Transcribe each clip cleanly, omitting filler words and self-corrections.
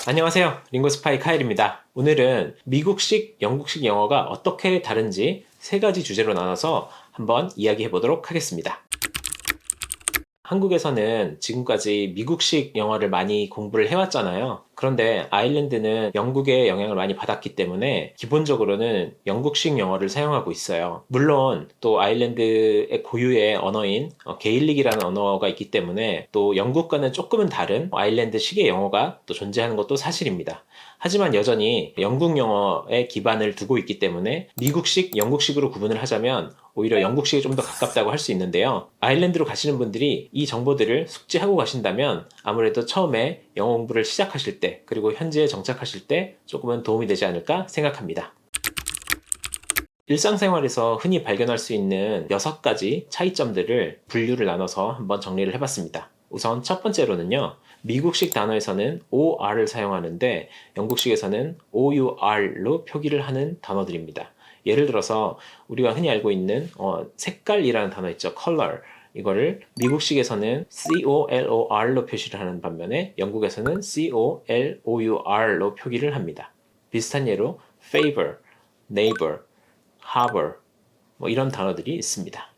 안녕하세요. 링고스파이 카일입니다. 오늘은 미국식, 영국식 영어가 어떻게 다른지 세 가지 주제로 나눠서 한번 이야기해 보도록 하겠습니다. 한국에서는 지금까지 미국식 영어를 많이 공부를 해왔잖아요. 그런데 아일랜드는 영국의 영향을 많이 받았기 때문에 기본적으로는 영국식 영어를 사용하고 있어요. 물론 또 아일랜드의 고유의 언어인 게일릭이라는 언어가 있기 때문에 또 영국과는 조금은 다른 아일랜드식의 영어가 또 존재하는 것도 사실입니다. 하지만 여전히 영국 영어에 기반을 두고 있기 때문에 미국식, 영국식으로 구분을 하자면 오히려 영국식에 좀 더 가깝다고 할 수 있는데요. 아일랜드로 가시는 분들이 이 정보들을 숙지하고 가신다면 아무래도 처음에 영어 공부를 시작하실 때 그리고 현지에 정착하실 때 조금은 도움이 되지 않을까 생각합니다. 일상생활에서 흔히 발견할 수 있는 6가지 차이점들을 분류를 나눠서 한번 정리를 해봤습니다. 우선 첫 번째로는요. 미국식 단어에서는 OR을 사용하는데 영국식에서는 OUR로 표기를 하는 단어들입니다. 예를 들어서 우리가 흔히 알고 있는 색깔이라는 단어 있죠. color. 이거를 미국식에서는 COLOR로 표시를 하는 반면에 영국에서는 COLOUR로 표기를 합니다. 비슷한 예로 favor, neighbor, harbor 이런 단어들이 있습니다.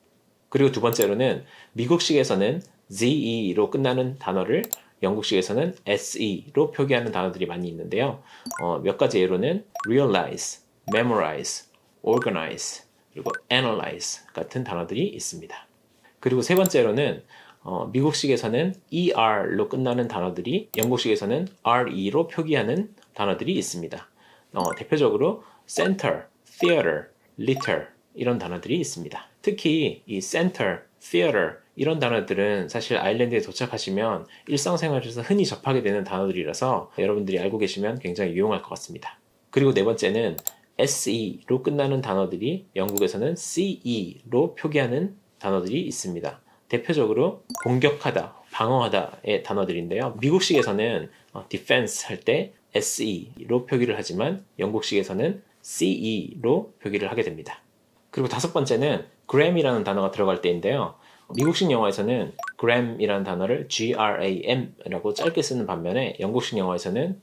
그리고 두 번째로는 미국식에서는 ZE로 끝나는 단어를 영국식에서는 SE로 표기하는 단어들이 많이 있는데요. 몇 가지 예로는 realize, memorize, organize, 그리고 analyze 같은 단어들이 있습니다. 그리고 세 번째로는 미국식에서는 ER로 끝나는 단어들이 영국식에서는 RE로 표기하는 단어들이 있습니다. 대표적으로 center, theater, litter 이런 단어들이 있습니다. 특히 이 center, theater 이런 단어들은 사실 아일랜드에 도착하시면 일상생활에서 흔히 접하게 되는 단어들이라서 여러분들이 알고 계시면 굉장히 유용할 것 같습니다. 그리고 네 번째는 SE로 끝나는 단어들이 영국에서는 CE로 표기하는 단어들이 있습니다. 대표적으로 공격하다, 방어하다의 단어들인데요. 미국식에서는 defense 할 때 SE로 표기를 하지만 영국식에서는 CE로 표기를 하게 됩니다. 그리고 다섯 번째는 gram이라는 단어가 들어갈 때인데요. 미국식 영어에서는 gram이라는 단어를 gram이라고 짧게 쓰는 반면에 영국식 영어에서는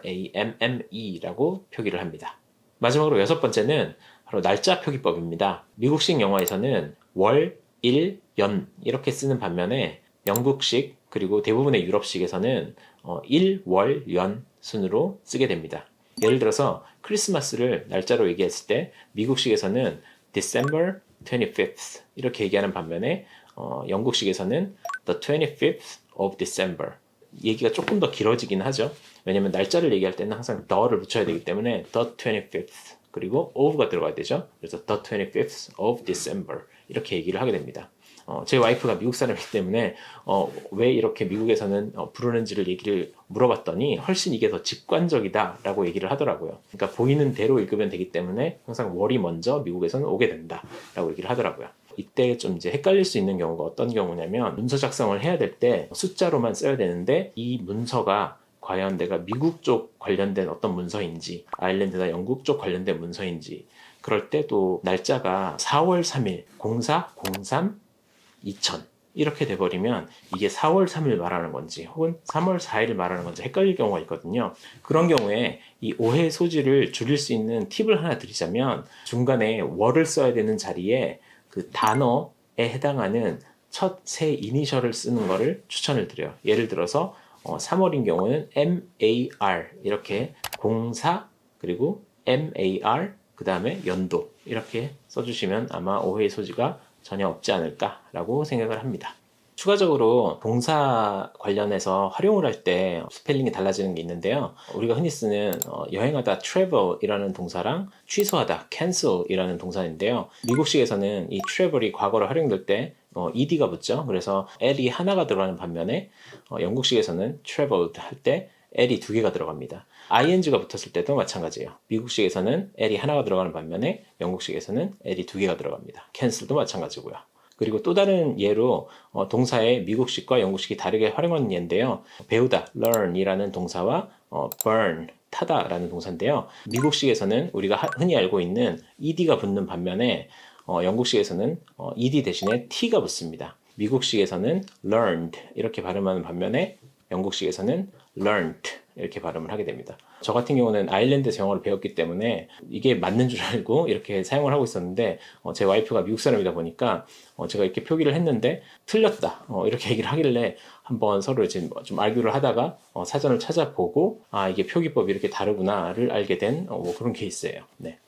gramme라고 표기를 합니다. 마지막으로 여섯 번째는 바로 날짜 표기법입니다. 미국식 영어에서는 월, 일, 연 이렇게 쓰는 반면에 영국식 그리고 대부분의 유럽식에서는 일, 월, 연 순으로 쓰게 됩니다. 예를 들어서 크리스마스를 날짜로 얘기했을 때 미국식에서는 December 25th 이렇게 얘기하는 반면에 영국식에서는 The 25th of December 얘기가 조금 더 길어지긴 하죠. 왜냐면 날짜를 얘기할 때는 항상 the를 붙여야 되기 때문에 The 25th 그리고 of가 들어가야 되죠. 그래서 The 25th of December 이렇게 얘기를 하게 됩니다. 제 와이프가 미국 사람이기 때문에 왜 이렇게 미국에서는 부르는지를 얘기를 물어봤더니 훨씬 이게 더 직관적이다라고 얘기를 하더라고요. 그러니까 보이는 대로 읽으면 되기 때문에 항상 월이 먼저 미국에서는 오게 된다라고 얘기를 하더라고요. 이때 좀 이제 헷갈릴 수 있는 경우가 어떤 경우냐면 문서 작성을 해야 될 때 숫자로만 써야 되는데 이 문서가 과연 내가 미국 쪽 관련된 어떤 문서인지 아일랜드나 영국 쪽 관련된 문서인지 그럴 때 또 날짜가 4월 3일 04, 03, 2000 이렇게 돼버리면 이게 4월 3일 말하는 건지 혹은 3월 4일 말하는 건지 헷갈릴 경우가 있거든요. 그런 경우에 이 오해 소지를 줄일 수 있는 팁을 하나 드리자면 중간에 월을 써야 되는 자리에 그 단어에 해당하는 첫 세 이니셜을 쓰는 거를 추천을 드려요. 예를 들어서 3월인 경우는 MAR 이렇게 04 그리고 MAR 그 다음에 연도 이렇게 써주시면 아마 오해의 소지가 전혀 없지 않을까라고 생각을 합니다. 추가적으로 동사 관련해서 활용을 할 때 스펠링이 달라지는 게 있는데요. 우리가 흔히 쓰는 여행하다 travel이라는 동사랑 취소하다 cancel이라는 동사인데요. 미국식에서는 이 travel이 과거로 활용될 때 ed가 붙죠. 그래서 l이 하나가 들어가는 반면에 영국식에서는 traveled 할 때 l이 두 개가 들어갑니다. ing가 붙었을 때도 마찬가지예요. 미국식에서는 l이 하나가 들어가는 반면에 영국식에서는 l이 두 개가 들어갑니다. cancel도 마찬가지고요. 그리고 또 다른 예로 동사의 미국식과 영국식이 다르게 활용하는 예인데요. 배우다, learn이라는 동사와 burn, 타다라는 동사인데요. 미국식에서는 우리가 흔히 알고 있는 ed가 붙는 반면에 영국식에서는 ed 대신에 t가 붙습니다. 미국식에서는 learned 이렇게 발음하는 반면에 영국식에서는 learnt 이렇게 발음을 하게 됩니다. 저 같은 경우는 아일랜드에서 영어를 배웠기 때문에 이게 맞는 줄 알고 이렇게 사용을 하고 있었는데 제 와이프가 미국 사람이다 보니까 제가 이렇게 표기를 했는데 틀렸다 이렇게 얘기를 하길래 한번 서로 이제 좀 알교를 하다가 사전을 찾아보고 이게 표기법이 이렇게 다르구나를 알게 된 뭐 그런 케이스예요. 네.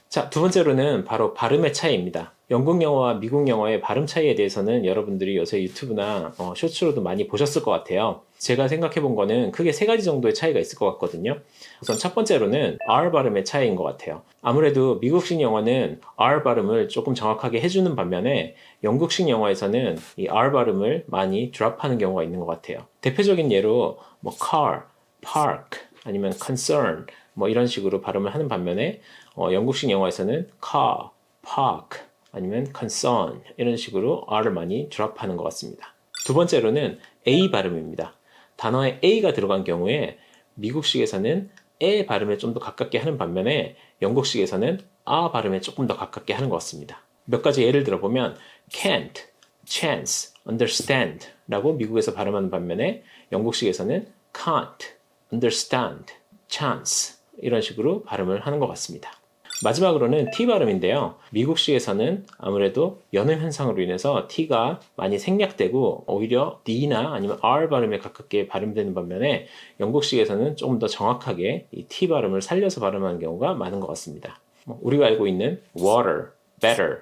자, 두 번째로는 바로 발음의 차이입니다. 영국 영어와 미국 영어의 발음 차이에 대해서는 여러분들이 요새 유튜브나 쇼츠로도 많이 보셨을 것 같아요. 제가 생각해 본 거는 크게 세 가지 정도의 차이가 있을 것 같거든요. 우선 첫 번째로는 R 발음의 차이인 것 같아요. 아무래도 미국식 영어는 R 발음을 조금 정확하게 해주는 반면에 영국식 영어에서는 이 R 발음을 많이 드랍하는 경우가 있는 것 같아요. 대표적인 예로 뭐 car, park, 아니면 concern 뭐 이런 식으로 발음을 하는 반면에 영국식 영어에서는 car, park, 아니면 concern 이런 식으로 R을 많이 드랍하는 것 같습니다. 두 번째로는 A 발음입니다. 단어에 A가 들어간 경우에 미국식에서는 에 발음에 좀 더 가깝게 하는 반면에 영국식에서는 아 발음에 조금 더 가깝게 하는 것 같습니다. 몇 가지 예를 들어보면 can't, chance, understand 라고 미국에서 발음하는 반면에 영국식에서는 can't, understand, chance 이런 식으로 발음을 하는 것 같습니다. 마지막으로는 T 발음인데요. 미국식에서는 아무래도 연음 현상으로 인해서 T가 많이 생략되고 오히려 D나 아니면 R 발음에 가깝게 발음되는 반면에 영국식에서는 조금 더 정확하게 이 T 발음을 살려서 발음하는 경우가 많은 것 같습니다. 우리가 알고 있는 water, better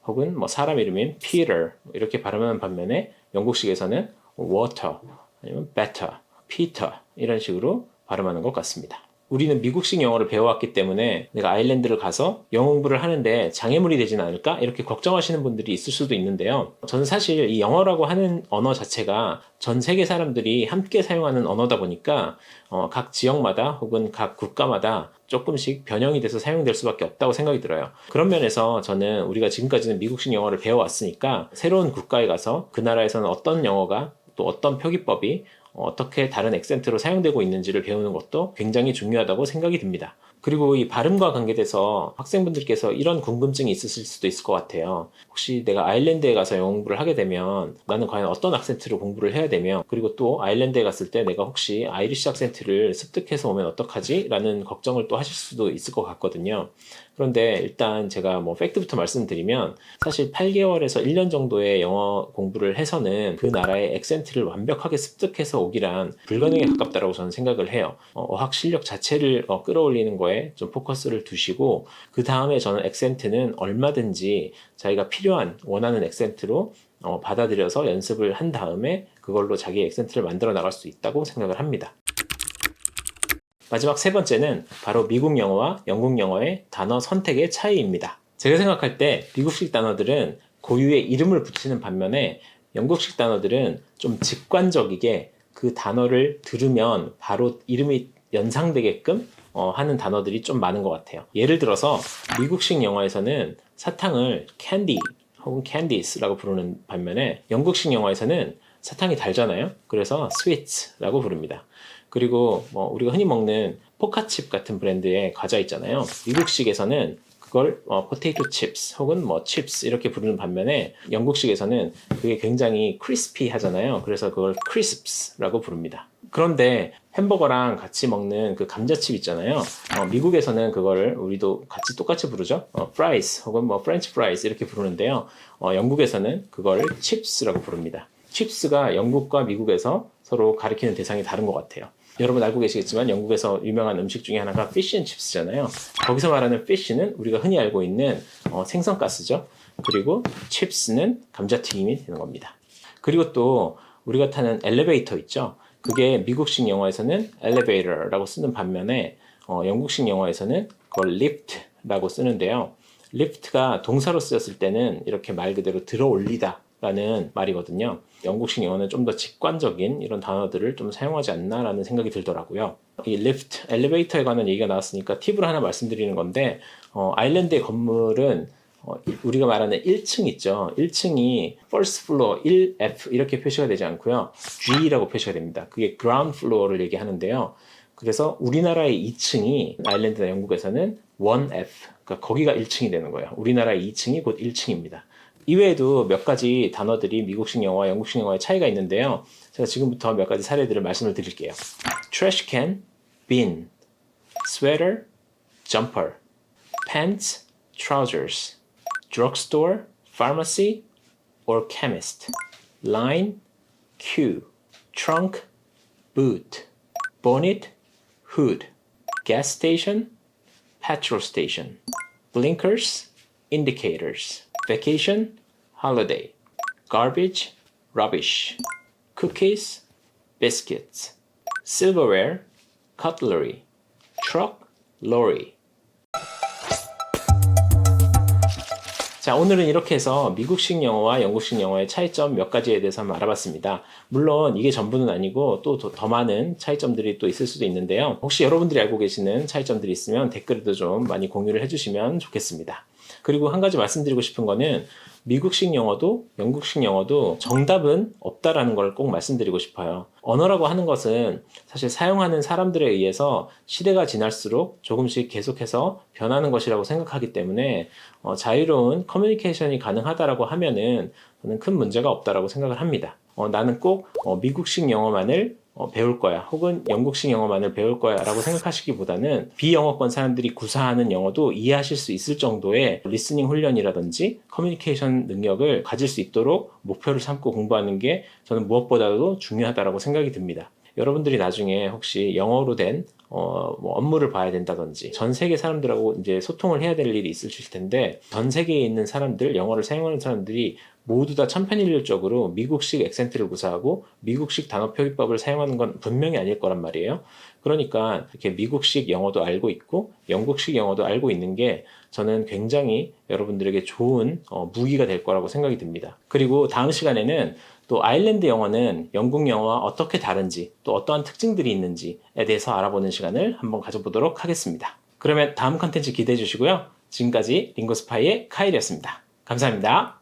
혹은 뭐 사람 이름인 Peter 이렇게 발음하는 반면에 영국식에서는 water 아니면 better, Peter 이런 식으로 발음하는 것 같습니다. 우리는 미국식 영어를 배워왔기 때문에 내가 아일랜드를 가서 영어 공부를 하는데 장애물이 되진 않을까? 이렇게 걱정하시는 분들이 있을 수도 있는데요. 저는 사실 이 영어라고 하는 언어 자체가 전 세계 사람들이 함께 사용하는 언어다 보니까 각 지역마다 혹은 각 국가마다 조금씩 변형이 돼서 사용될 수밖에 없다고 생각이 들어요. 그런 면에서 저는 우리가 지금까지는 미국식 영어를 배워왔으니까 새로운 국가에 가서 그 나라에서는 어떤 영어가 또 어떤 표기법이 어떻게 다른 액센트로 사용되고 있는지를 배우는 것도 굉장히 중요하다고 생각이 듭니다. 그리고 이 발음과 관계돼서 학생분들께서 이런 궁금증이 있으실 수도 있을 것 같아요. 혹시 내가 아일랜드에 가서 영어 공부를 하게 되면 나는 과연 어떤 악센트로 공부를 해야 되며 그리고 또 아일랜드에 갔을 때 내가 혹시 아이리시 악센트를 습득해서 오면 어떡하지? 라는 걱정을 또 하실 수도 있을 것 같거든요. 그런데 일단 제가 뭐 팩트부터 말씀드리면 사실 8개월에서 1년 정도의 영어 공부를 해서는 그 나라의 액센트를 완벽하게 습득해서 오기란 불가능에 가깝다고 저는 생각을 해요. 어학 실력 자체를 끌어올리는 거에 좀 포커스를 두시고 그 다음에 저는 액센트는 얼마든지 자기가 필요한 원하는 액센트로 받아들여서 연습을 한 다음에 그걸로 자기 액센트를 만들어 나갈 수 있다고 생각을 합니다. 마지막 세 번째는 바로 미국 영어와 영국 영어의 단어 선택의 차이입니다. 제가 생각할 때 미국식 단어들은 고유의 이름을 붙이는 반면에 영국식 단어들은 좀 직관적이게 그 단어를 들으면 바로 이름이 연상되게끔 하는 단어들이 좀 많은 것 같아요. 예를 들어서 미국식 영어에서는 사탕을 candy 혹은 candies라고 부르는 반면에 영국식 영어에서는 사탕이 달잖아요. 그래서 sweets라고 부릅니다. 그리고 뭐 우리가 흔히 먹는 포카칩 같은 브랜드의 과자 있잖아요. 미국식에서는 그걸 포테이토 칩스 혹은 뭐 칩스 이렇게 부르는 반면에 영국식에서는 그게 굉장히 크리스피 하잖아요. 그래서 그걸 크리스프스라고 부릅니다. 그런데 햄버거랑 같이 먹는 그 감자칩 있잖아요. 미국에서는 그거를 우리도 같이 똑같이 부르죠. 프라이스 혹은 뭐 프렌치 프라이스 이렇게 부르는데요. 영국에서는 그걸 칩스라고 부릅니다. 칩스가 영국과 미국에서 서로 가리키는 대상이 다른 것 같아요. 여러분 알고 계시겠지만 영국에서 유명한 음식 중에 하나가 피쉬 앤 칩스잖아요. 거기서 말하는 피쉬는 우리가 흔히 알고 있는 생선가스죠. 그리고 칩스는 감자튀김이 되는 겁니다. 그리고 또 우리가 타는 엘리베이터 있죠. 그게 미국식 영어에서는 elevator라고 쓰는 반면에 영국식 영어에서는 그걸 lift라고 쓰는데요. lift가 동사로 쓰였을 때는 이렇게 말 그대로 들어 올리다 라는 말이거든요. 영국식 영어는 좀 더 직관적인 이런 단어들을 좀 사용하지 않나라는 생각이 들더라고요. 이 lift, 엘리베이터에 관한 얘기가 나왔으니까 팁을 하나 말씀드리는 건데 아일랜드의 건물은 우리가 말하는 1층 있죠. 1층이 first floor 1F 이렇게 표시가 되지 않고요. G라고 표시가 됩니다. 그게 ground floor를 얘기하는데요. 그래서 우리나라의 2층이 아일랜드나 영국에서는 1F, 그러니까 거기가 1층이 되는 거예요. 우리나라의 2층이 곧 1층입니다. 이외에도 몇 가지 단어들이 미국식 영어와 영국식 영어의 차이가 있는데요. 제가 지금부터 몇 가지 사례들을 말씀을 드릴게요. trash can, bin, sweater, jumper, pants, trousers, drugstore, pharmacy, or chemist, line, queue, trunk, boot, bonnet, hood, gas station, petrol station, blinkers, indicators, vacation, holiday, garbage, rubbish, cookies, biscuits, silverware, cutlery, truck, lorry. 자, 오늘은 이렇게 해서 미국식 영어와 영국식 영어의 차이점 몇 가지에 대해서 한번 알아봤습니다. 물론 이게 전부는 아니고 또 더 많은 차이점들이 또 있을 수도 있는데요. 혹시 여러분들이 알고 계시는 차이점들이 있으면 댓글에도 좀 많이 공유를 해주시면 좋겠습니다. 그리고 한 가지 말씀드리고 싶은 거는 미국식 영어도 영국식 영어도 정답은 없다라는 걸 꼭 말씀드리고 싶어요. 언어라고 하는 것은 사실 사용하는 사람들에 의해서 시대가 지날수록 조금씩 계속해서 변하는 것이라고 생각하기 때문에 자유로운 커뮤니케이션이 가능하다라고 하면은 저는 큰 문제가 없다라고 생각을 합니다. 나는 꼭 미국식 영어만을 배울 거야 혹은 영국식 영어만을 배울 거야 라고 생각하시기보다는 비영어권 사람들이 구사하는 영어도 이해하실 수 있을 정도의 리스닝 훈련이라든지 커뮤니케이션 능력을 가질 수 있도록 목표를 삼고 공부하는 게 저는 무엇보다도 중요하다고 생각이 듭니다. 여러분들이 나중에 혹시 영어로 된 업무를 봐야 된다든지 전 세계 사람들하고 이제 소통을 해야 될 일이 있으실 텐데 전 세계에 있는 사람들, 영어를 사용하는 사람들이 모두 다 천편일률적으로 미국식 액센트를 구사하고 미국식 단어 표기법을 사용하는 건 분명히 아닐 거란 말이에요. 그러니까 이렇게 미국식 영어도 알고 있고 영국식 영어도 알고 있는 게 저는 굉장히 여러분들에게 좋은 무기가 될 거라고 생각이 듭니다. 그리고 다음 시간에는 또 아일랜드 영어는 영국 영어와 어떻게 다른지 또 어떠한 특징들이 있는지에 대해서 알아보는 시간을 한번 가져보도록 하겠습니다. 그러면 다음 컨텐츠 기대해 주시고요. 지금까지 링고스파이의 카일이었습니다. 감사합니다.